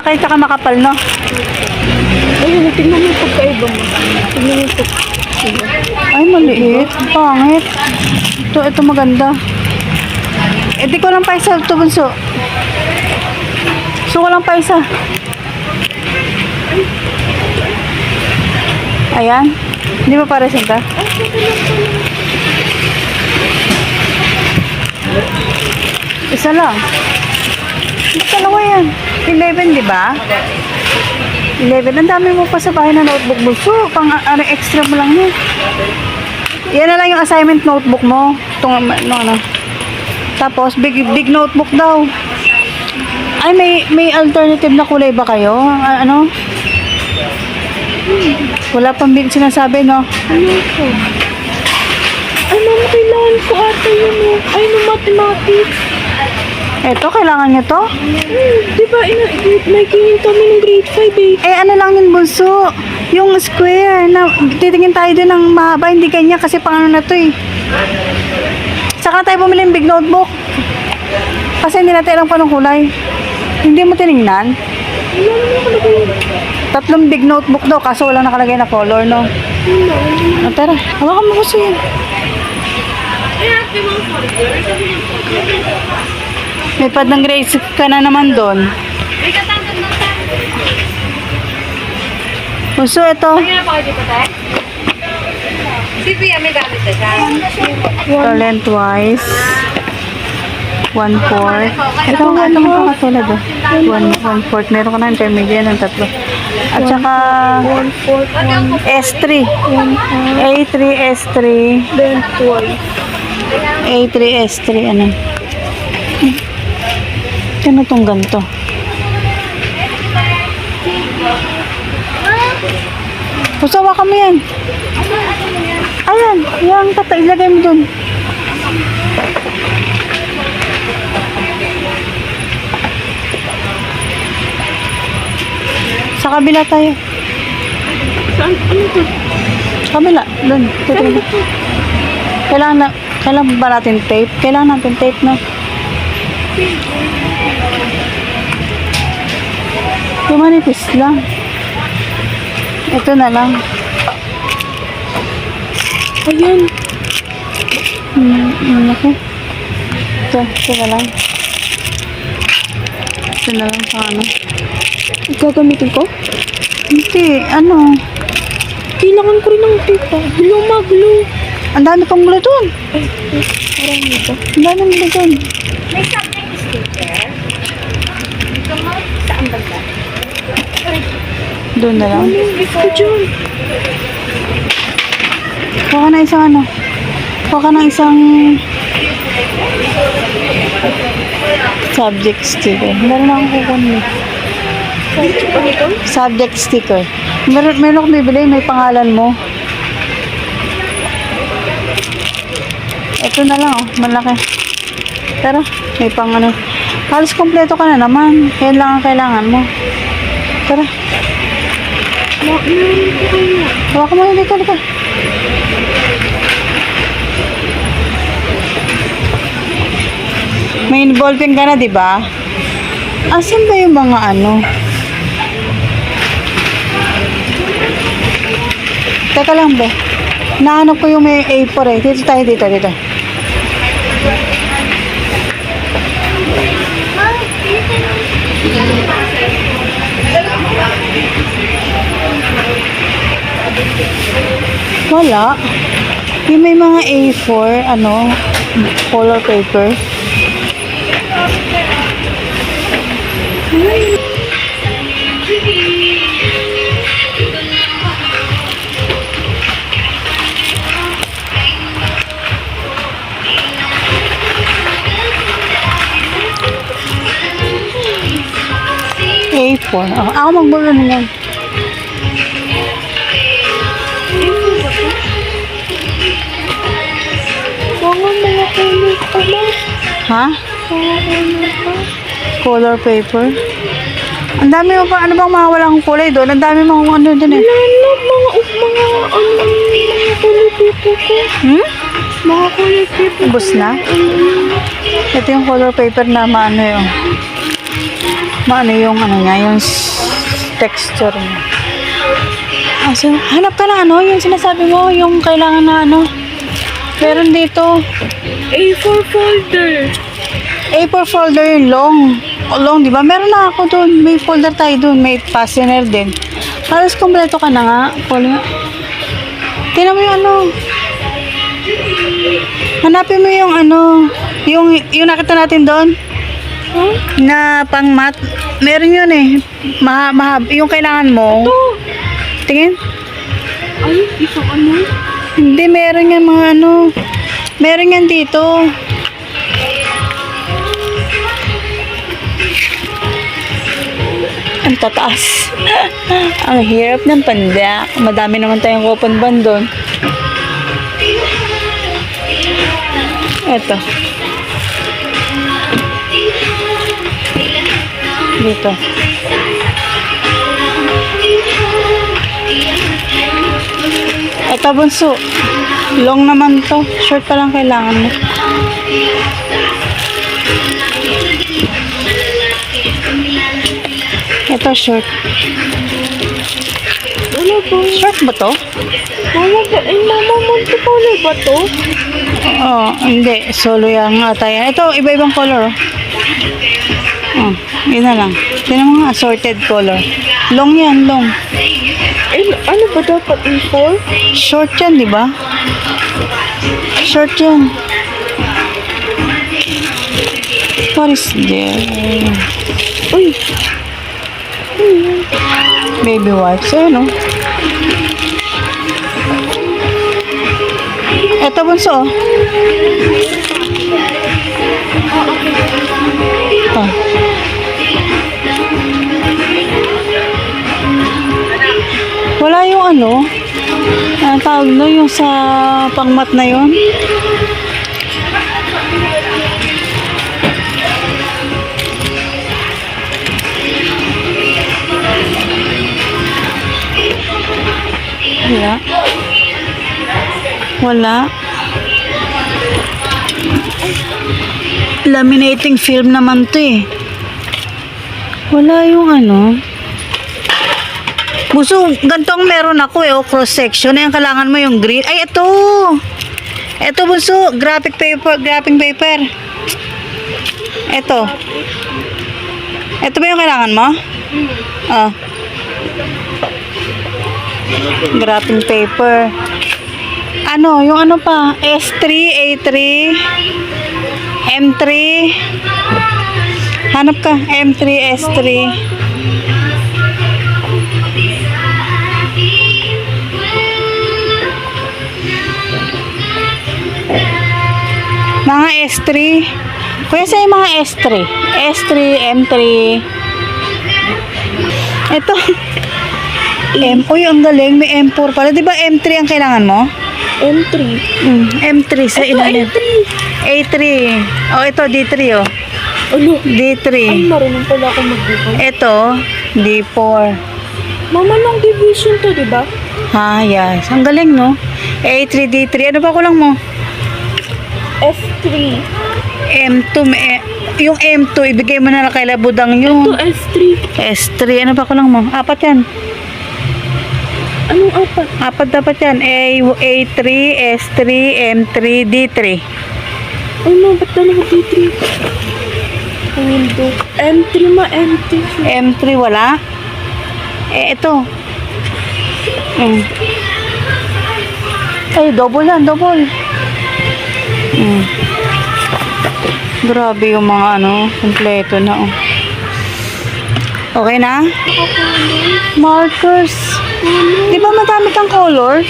Kahit saka makapal, no? Ayun, tingnan mo yung pagkaiba mo. Tingnan mo yung Ay, maliit. Pangit. Ito maganda. Eh, di ko lang pa isa. Ito, bunso. Gusto ko lang pa isa. Ayan. Hindi ba pares ito? Isa lang. Dalawa yan. 11, di ba? 11. Ang dami mo pa sa bahay na notebook mo. So, pang extra mo lang yun. Yan na lang yung assignment notebook mo. Itong, ano. Tapos, big notebook daw. Ay, may alternative na kulay ba kayo? Ano? Wala pang sinasabi, no? Ano ito? Ay, mama, kailangan ko ata yun, oh. Ay, no, mathematics. Eto, kailangan nyo to? Diba, may kinin kami ng grade 5 eh. Eh, ano lang yun, bunso? Yung square, na titingin tayo din ng mahaba, hindi kanya kasi pang ano na to eh. Saka tayo bumili ng big notebook. Kasi hindi natin alam pa ng kulay. Hindi mo tinignan? Wala naman nakalagay. 3 big notebook daw, kaso wala nakalagay na color, no? Wala. Tara, hawakan mo kasi yun. May pad ng grades ka na naman doon. Puso, ito. Si Pia, may gamit na siya. Ito lengthwise. 1/4. Ito mga katulad. 1/4. Meron ka na intermediate ng 3. At saka 1/4, S3. A3, S3. then 12. A3, S3. Ano? Ano itong ganito? Pusawa kami yan. Ayan. Yung ilagay mo dun. Sa kabila tayo. Saan? Ano ito? Sa kabila. Dun. Kailangan ba natin tape? Kailangan natin tape, no? Yung manipis lang. Ito na lang. Ayan. Okay. Ito na lang. Ito na lang sa ano. Gagamitin ko? Hindi, ano. Kailangan ko rin ng tita. Blue mag-blue. Ang dami pang mula doon. Ay, parang ito. Ang dami mula doon. May subject sticker. Ito mo, saan banda? Doon na lang. Ito dyan. Kuha ka na isang ano. Kuha ka na isang subject sticker. Meron akong kukunin. Subject sticker. Meron akong bibili, may pangalan mo. Ito na lang, oh, malaki. Pero, may pang ano. Halos kompleto ka na naman. Yan lang ang kailangan mo. Tara. Hawakan mo na dito. May ballpen ka na, di ba? Asan ba yung mga ano? Teka lang, be. Nahanap ko yung may A4 eh. Dito tayo, dito. Wala. Yung may mga A4, ano, color paper. A4. Ako magbulo na yan. Mga color pa ba? Ha? Mga color pa? Color paper. Ang dami mo pa, ano bang mga walang kulay doon? Ang dami mga ano doon eh. Wala, mga color paper ko. Hmm? Mga color paper. Ubus na? Ito yung color paper na maano yung ano niya, yung texture niya. Ah, so, hanap ka na ano, yung sinasabi mo, yung kailangan na ano. Meron dito. A4 folder. A4 folder yung long. Long, di ba? Meron na ako doon. May folder tayo doon. May fastener din. Halos kompleto ka na nga. Tingnan mo yung ano. Hanapin mo yung ano. Yung nakita natin doon. Huh? Na pang mat. Meron yun eh. Yung kailangan mo. Ito. Tingin. Ay, isang ano? Hindi, meron yan mga ano. Meron yan dito. Ang tataas. Ang hirap ng pandak. Madami naman tayong open band doon. Eto. Dito. Eto, bunso. Long naman to. Short pa lang kailangan mo. Ito, short. Wala ba? Short ba to? Mama ba? Eh, mama, multicolor ba to? Oo, hindi. Solo yan nga tayo. Ito, iba-ibang color. Oh, yun na lang. Tignan mo nga, assorted color. Long yan, long. Eh, ano ba dapat A4? Short yan, di ba? Short yan. What is there? Uy, Baby wipes. Ayun, oh. Ito, bunso, oh. Ito. Wala yung ano, ang tawag no, yung sa pangmat na yun. Wala. Wala. Laminating film naman to eh. Wala yung ano. Buso, gantong meron ako eh, oh, cross section. Ayan, kailangan mo yung green. Ay, ito! Ito, buso, graphic paper. Ito. Ito ba yung kailangan mo? Ah. Graphic paper. Ano, yung ano pa? S3, A3, M3. Hanap ka, M3, S3. Mga S3. Kuya sa'yo mga S3. S3, M3. Ito. Uy, ang galing. May M4 pala. Di ba M3 ang kailangan mo? M3. M3 sa Ito, ilalim. A3. A3. Oh, ito D3 oh. Ano? D3. Ay, marunong pala ako mag-divide. Ito, D4. Mama, long division to, di ba? Ha, yes. Ang galing, no? A3, D3. Ano pa kulang mo? S3. M2. Yung M2, ibigay mo na lang kay Labudang Ito, yung S3. S3. Ano pa kulang mo? Apat yan. Anong apat? Apat dapat yan. A3, S3, M3, D3. Ay, no, ba't dalawa D3? Window. M3 M3. M3 wala? Ito. Ay, double yan, double. Grabe yung mga ano, kompleto na oh. Okay na? Markers. Di ba madami kang colors?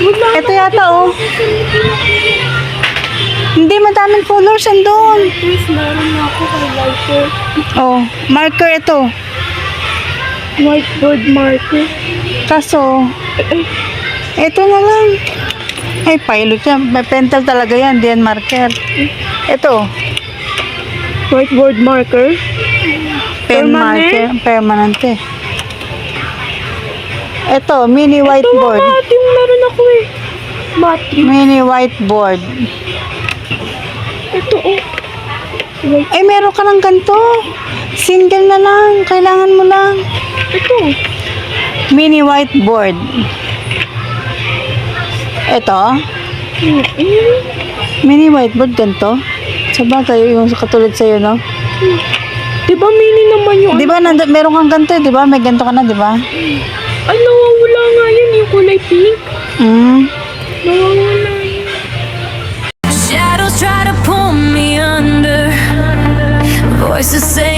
Ito yata oh. Hindi, madaming colors andun. Please, meron na ako highlighter. Oh, marker ito. Whiteboard marker. Kaso, ito na lang. Ay, pilot yan. May pentel talaga yan. Di yan marker. Ito, Whiteboard marker. pen Permanent? marker. Permanente. Ito, mini Ito whiteboard. nga, ito yung meron ako eh. Matrix. Mini whiteboard. Ito oh. Wait, Ay, meron ka ng ganito. Single na lang. Kailangan mo lang. ito. Mini whiteboard. Ito, mini whiteboard ganito. Sabagay, yung katulad sa'yo, no? Diba mini naman yung... Di ba, meron kang ganito, di ba? May ganito ka na, di ba? Ay, nawawala nga yun. Yung kulay pink. Nawawala yun. Shadows try to pull me under. Voices say